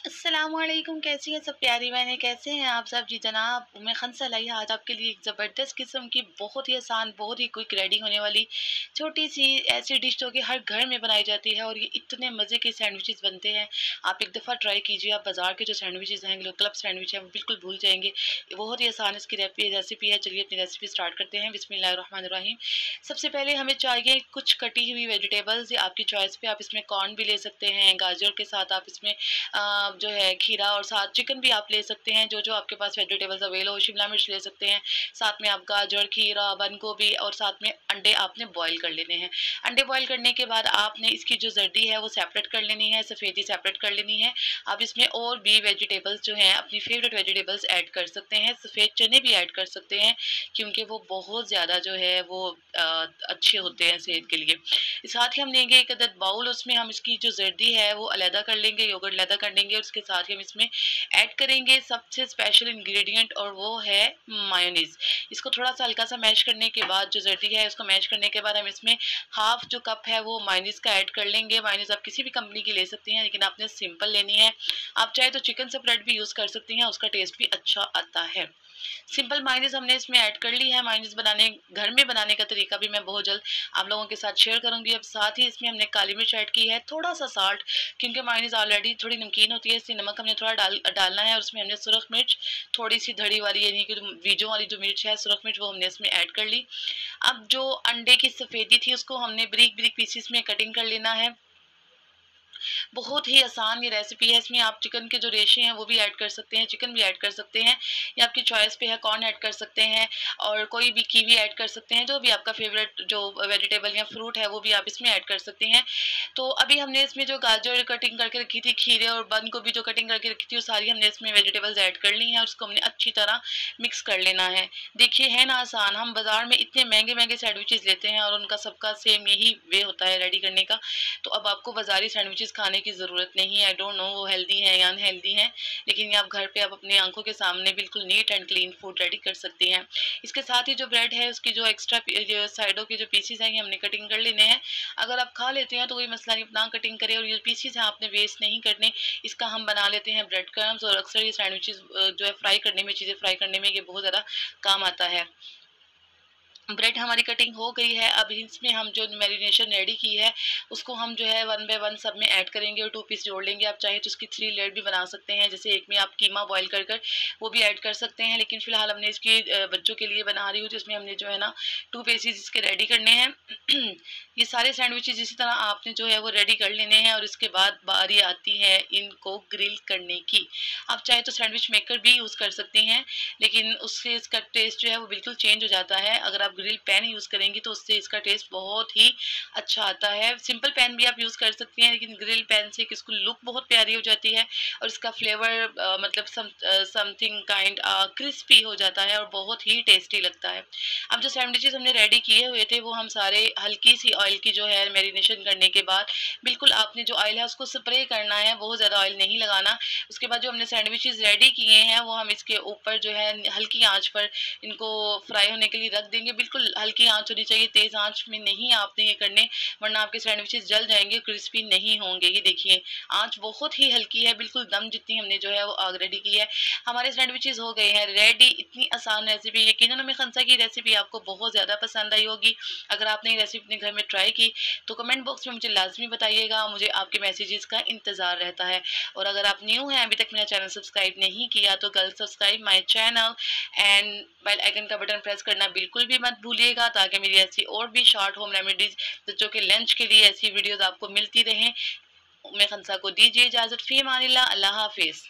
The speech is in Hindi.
अस्सलामुअलैकुम, कैसी हैं सब प्यारी बहनें, कैसे हैं आप सब जी जनाब। मैं खनसा लाई आज आपके लिए एक ज़बरदस्त किस्म की बहुत ही आसान, बहुत ही क्विक रेडी होने वाली छोटी सी ऐसी डिश जो कि हर घर में बनाई जाती है और ये इतने मज़े के सैंडविचेस बनते हैं। आप एक दफ़ा ट्राई कीजिए, आप बाज़ार के जो सैंडविचेस हैं, जो क्लब सैंडविच है, वो बिल्कुल भूल जाएंगे। ये बहुत ही आसान इसकी रेसिपी है। चलिए अपनी रेसिपी स्टार्ट करते हैं। बिस्मिल्लाहिर्रहमानिर्रहीम। सबसे पहले हमें चाहिए कुछ कटी हुई वेजिटेबल्स, या आपकी चॉइस पे आप इसमें कॉर्न भी ले सकते हैं, गाजर के साथ आप इसमें जो है खीरा, और साथ चिकन भी आप ले सकते हैं, जो आपके पास वेजिटेबल्स अवेल हो। शिमला मिर्च ले सकते हैं, साथ में आप गाजर, खीरा, बंद गोभी, और साथ में अंडे आपने बॉईल कर लेने हैं। अंडे बॉईल करने के बाद आपने इसकी जो जर्दी है वो सेपरेट कर लेनी है, सफ़ेदी सेपरेट कर लेनी है। आप इसमें और भी वेजिटेबल्स जो हैं, अपनी फेवरेट वेजिटेबल्स ऐड कर सकते हैं। सफ़ेद चने भी ऐड कर सकते हैं, क्योंकि वो बहुत ज़्यादा जो है वो अच्छे होते हैं सेहत के लिए। साथ ही हम लेंगे एक अदद बाउल, उसमें हम इसकी जो जर्दी है वो अलहदा कर लेंगे, योगर्ट अलहदा कर लेंगे, और उसके साथ ही हम इसमें ऐड करेंगे सबसे स्पेशल इंग्रेडिएंट, और वो है मायोनीज़। इसको थोड़ा सा हल्का सा मैश करने के बाद, जो जर्दी है उसको मैश करने के बाद, हम इसमें हाफ जो कप है वो मायोनीज़ का ऐड कर लेंगे। मायोनीज़ आप किसी भी कंपनी की ले सकती हैं, लेकिन आपने सिंपल लेनी है। आप चाहे तो चिकन स्प्रेड भी यूज़ कर सकती हैं, उसका टेस्ट भी अच्छा आता है। सिंपल मायोनीज़ हमने इसमें ऐड कर ली है। मायोनीज़ बनाने, घर में बनाने का तरीका भी मैं बहुत जल्द आप लोगों के साथ शेयर करूंगी। अब साथ ही इसमें हमने काली मिर्च ऐड की है, थोड़ा सा साल्ट, क्योंकि मायोनीज़ ऑलरेडी थोड़ी नमकीन होती है, इसलिए नमक हमने थोड़ा डालना है। और उसमें हमने सुरख मिर्च, थोड़ी सी धड़ी वाली, यानी कि बीजों वाली जो मिर्च है, सुरख मिर्च, वो हमने इसमें ऐड कर ली। अब जो अंडे की सफ़ेदी थी उसको हमने बारीक बारीक पीसेस में कटिंग कर लेना है। बहुत ही आसान ये रेसिपी है। इसमें आप चिकन के जो रेशे हैं वो भी ऐड कर सकते हैं, चिकन भी ऐड कर सकते हैं, या आपकी चॉइस पे है। कॉर्न ऐड कर सकते हैं, और कोई भी कीवी ऐड कर सकते हैं, जो भी आपका फेवरेट जो वेजिटेबल या फ्रूट है वो भी आप इसमें ऐड कर सकते हैं। तो अभी हमने इसमें जो गाजर कटिंग करके रखी थी, खीरे और बंद गोभी जो कटिंग करके रखी थी, वो सारी हमने इसमें वेजिटेबल्स ऐड कर ली हैं, और उसको हमने अच्छी तरह मिक्स कर लेना है। देखिए है ना आसान। हम बाजार में इतने महंगे महंगे सैंडविचेस लेते हैं, और उनका सबका सेम यही वे होता है रेडी करने का। तो अब आपको बाजारी सैंडविचेस खाने की ज़रूरत नहीं है। आई डोंट नो वो हेल्दी है या अनहेल्दी है, लेकिन ये आप घर पे आप अपनी आंखों के सामने बिल्कुल neat and clean food ready कर सकती हैं। इसके साथ ही जो ब्रेड है, उसकी जो एक्स्ट्रा जो साइडों के जो पीसीस हैं, ये हमने कटिंग कर लेने हैं। अगर आप खा लेते हैं तो कोई मसला नहीं, ना कटिंग करें, और ये पीसीस हैं आपने वेस्ट नहीं करने। इसका हम बना लेते हैं ब्रेड क्रम्स, और अक्सर ये सैंडविचेस जो है फ्राई करने में, चीज़ें फ्राई करने में ये बहुत ज़्यादा काम आता है। ब्रेड हमारी कटिंग हो गई है। अब इसमें हम जो मैरिनेशन रेडी की है उसको हम जो है वन बाय वन सब में ऐड करेंगे, और 2 पीस जोड़ लेंगे। आप चाहे तो उसकी 3 लेयर भी बना सकते हैं, जैसे एक में आप कीमा बॉईल कर वो भी ऐड कर सकते हैं, लेकिन फ़िलहाल हमने इसकी बच्चों के लिए बना रही हूँ, जिसमें हमने जो है ना 2 पीसेस इसके रेडी करने हैं। ये सारे सैंडविचेस इसी तरह आपने जो है वो रेडी कर लेने हैं, और इसके बाद बारी आती है इनको ग्रिल करने की। आप चाहे तो सैंडविच मेकर भी यूज़ कर सकते हैं, लेकिन उससे इसका टेस्ट जो है वो बिल्कुल चेंज हो जाता है। अगर आप ग्रिल पैन यूज़ करेंगी तो उससे इसका टेस्ट बहुत ही अच्छा आता है। सिंपल पैन भी आप यूज़ कर सकती हैं, लेकिन ग्रिल पैन से इसको लुक बहुत प्यारी हो जाती है, और इसका फ्लेवर मतलब समथिंग काइंड क्रिस्पी हो जाता है, और बहुत ही टेस्टी लगता है। अब जो सैंडविचेस हमने रेडी किए हुए थे, वो हम सारे हल्की सी ऑयल की जो है मैरिनेशन करने के बाद, बिल्कुल आपने जो ऑयल है उसको स्प्रे करना है, बहुत ज़्यादा ऑयल नहीं लगाना। उसके बाद जो हमने सैंडविचेस रेडी किए हैं वो हम इसके ऊपर जो है हल्की आंच पर इनको फ्राई होने के लिए रख देंगे। बिल्कुल हल्की आंच होनी चाहिए, तेज़ आंच में नहीं आपने ये करने, वरना आपके सैंडविचेस जल जाएंगे, क्रिस्पी नहीं होंगे। ये देखिए आंच बहुत ही हल्की है, बिल्कुल दम जितनी हमने जो है वो आग रेडी की है। हमारे सैंडविचेस हो गए हैं रेडी। इतनी आसान रेसिपी, यकीनन हमें खनसा की रेसिपी आपको बहुत ज़्यादा पसंद आई होगी। अगर आपने ये रेसिपी अपने घर में ट्राई की तो कमेंट बॉक्स में मुझे लाजमी बताइएगा, मुझे आपके मैसेजेस का इंतज़ार रहता है। और अगर आप न्यू हैं, अभी तक मेरा चैनल सब्सक्राइब नहीं किया, तो girls subscribe my channel, and bell icon का बटन प्रेस करना बिल्कुल भी मत भूलिएगा, ताकि मेरी ऐसी और भी शॉर्ट होम रेमेडीज, बच्चों के लंच के लिए ऐसी वीडियोस आपको मिलती रहें। मैं खनसा को दीजिए इजाज़त। फ़ी अमानिल्लाह, अल्लाह हाफिज़।